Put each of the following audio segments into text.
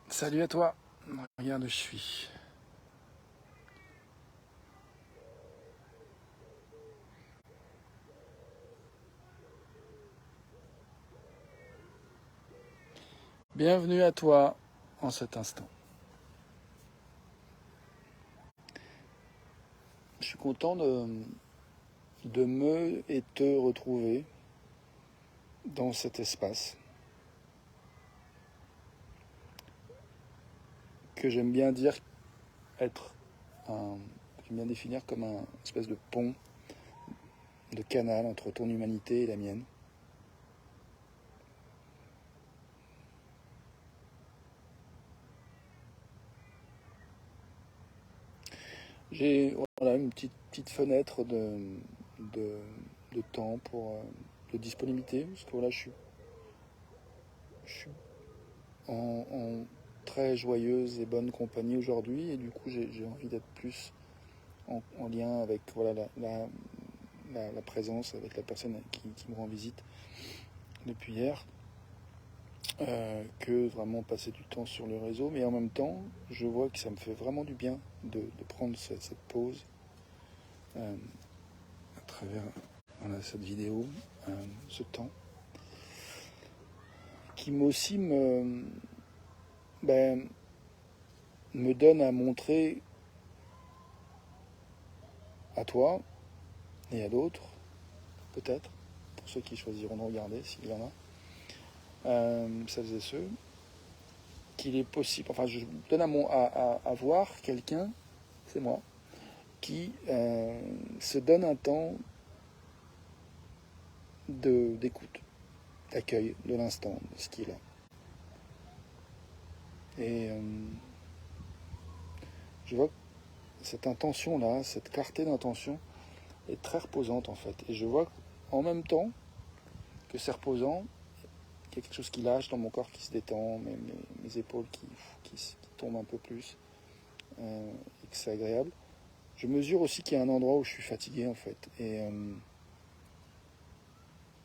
Salut à toi. Regarde où je suis. Bienvenue à toi en cet instant. Je suis content de me et te retrouver dans cet espace que j'aime bien dire être j'aime bien définir comme un espèce de pont, de canal entre ton humanité et la mienne. J'ai une petite fenêtre de, de temps de disponibilité, parce que voilà, je suis en très joyeuse et bonne compagnie aujourd'hui, et du coup j'ai envie d'être plus en lien avec voilà, la présence, avec la personne qui me rend visite depuis hier, que vraiment passer du temps sur le réseau. Mais en même temps, je vois que ça me fait vraiment du bien de prendre cette pause à travers voilà, cette vidéo, ce temps, qui aussi ben, me donne à montrer à toi et à d'autres, peut-être, pour ceux qui choisiront de regarder, s'il y en a, celles et ceux, qu'il est possible, enfin je donne à voir quelqu'un, c'est moi, qui se donne un temps d'écoute, d'accueil de l'instant, de ce qui est là. Et je vois que cette intention-là, cette clarté d'intention est très reposante en fait. Et je vois en même temps que c'est reposant, qu'il y a quelque chose qui lâche dans mon corps, qui se détend, mes épaules qui tombent un peu plus, et que c'est agréable. Je mesure aussi qu'il y a un endroit où je suis fatigué en fait, et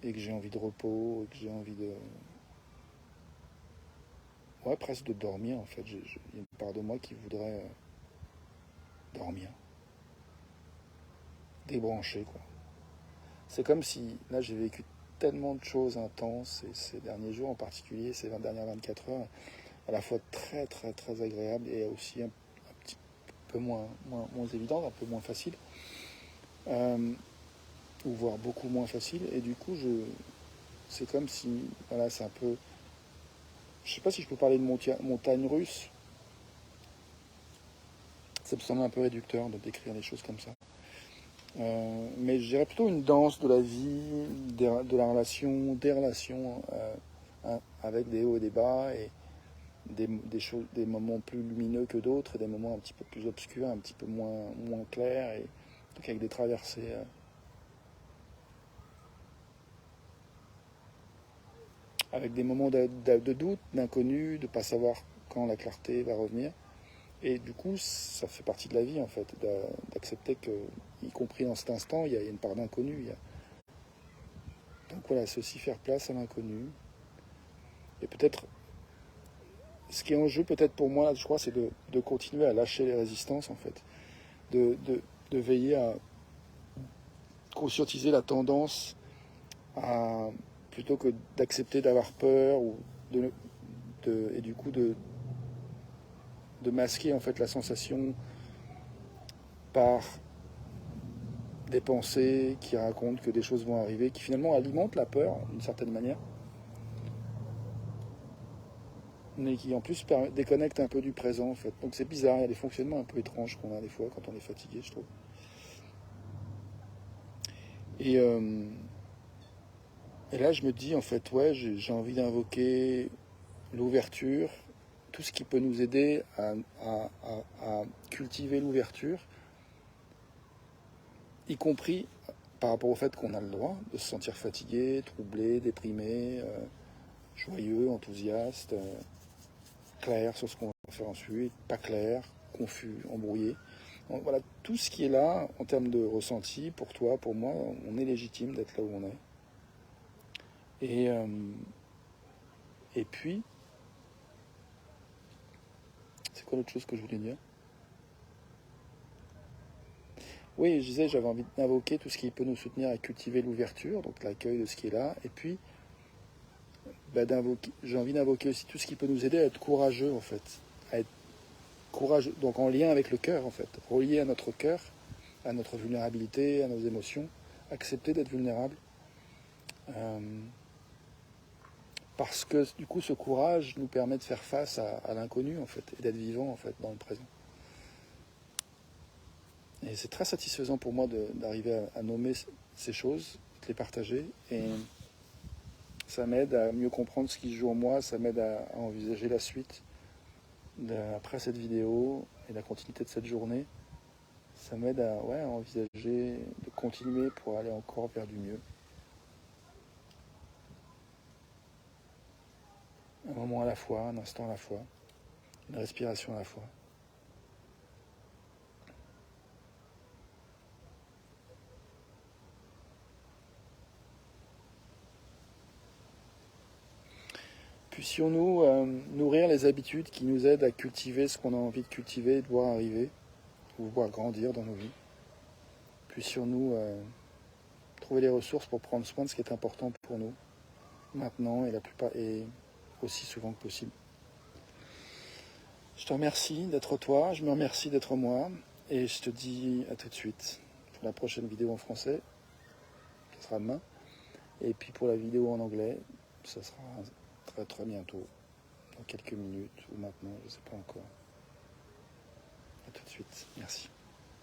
que j'ai envie de repos, et que j'ai envie de... Ouais, presque de dormir en fait. Il y a une part de moi qui voudrait dormir, débrancher quoi. C'est comme si, là j'ai vécu tellement de choses intenses, et ces derniers jours en particulier, ces 20 dernières 24 heures, à la fois très très très agréables et aussi un petit peu moins évidentes, un peu moins faciles, ou voire beaucoup moins faciles. Et du coup, c'est comme si, voilà, c'est un peu... Je sais pas si je peux parler de montagne russe. Ça me semble un peu réducteur de décrire les choses comme ça. Mais je dirais plutôt une danse de la vie, de la relation, des relations, avec des hauts et des bas, et des moments plus lumineux que d'autres, et des moments un petit peu plus obscurs, un petit peu moins clairs, et donc avec des traversées. Avec des moments de doute, d'inconnu, de ne pas savoir quand la clarté va revenir. Et du coup, ça fait partie de la vie, en fait, d'accepter que, y compris dans cet instant, il y a une part d'inconnu. Donc voilà, ceci faire place à l'inconnu. Et peut-être, ce qui est en jeu, peut-être pour moi, je crois, c'est de continuer à lâcher les résistances, en fait. De, de, de veiller à conscientiser la tendance à, plutôt que d'accepter d'avoir peur, ou et du coup de masquer, en fait, la sensation par des pensées qui racontent que des choses vont arriver, qui finalement alimentent la peur d'une certaine manière, mais qui en plus déconnectent un peu du présent en fait. Donc c'est bizarre, il y a des fonctionnements un peu étranges qu'on a des fois quand on est fatigué, je trouve. Et, euh, et là je me dis en fait, ouais, j'ai envie d'invoquer l'ouverture, tout ce qui peut nous aider à cultiver l'ouverture, y compris par rapport au fait qu'on a le droit de se sentir fatigué, troublé, déprimé, joyeux, enthousiaste, clair sur ce qu'on va faire ensuite, pas clair, confus, embrouillé. Donc, voilà, tout ce qui est là, en termes de ressenti, pour toi, pour moi, on est légitime d'être là où on est. Et puis, c'est quoi l'autre chose que je voulais dire? Oui, je disais, j'avais envie d'invoquer tout ce qui peut nous soutenir à cultiver l'ouverture, donc l'accueil de ce qui est là, et puis j'ai envie d'invoquer aussi tout ce qui peut nous aider à être courageux, en fait, à être courageux, donc en lien avec le cœur, en fait, relié à notre cœur, à notre vulnérabilité, à nos émotions, accepter d'être vulnérable, euh, parce que du coup, ce courage nous permet de faire face à l'inconnu, en fait, et d'être vivant, en fait, dans le présent. Et c'est très satisfaisant pour moi d'arriver à nommer ces choses, de les partager, et ça m'aide à mieux comprendre ce qui se joue en moi, ça m'aide à envisager la suite après cette vidéo et la continuité de cette journée. Ça m'aide à envisager de continuer pour aller encore vers du mieux. Un moment à la fois, un instant à la fois, une respiration à la fois. Puissions-nous nourrir les habitudes qui nous aident à cultiver ce qu'on a envie de cultiver et de voir arriver, ou voir grandir dans nos vies. Puissions-nous trouver les ressources pour prendre soin de ce qui est important pour nous, maintenant et aussi souvent que possible. Je te remercie d'être toi, je me remercie d'être moi, et je te dis à tout de suite pour la prochaine vidéo en français, qui sera demain, et puis pour la vidéo en anglais, ça sera très très bientôt, dans quelques minutes ou maintenant, je ne sais pas encore. À tout de suite, merci.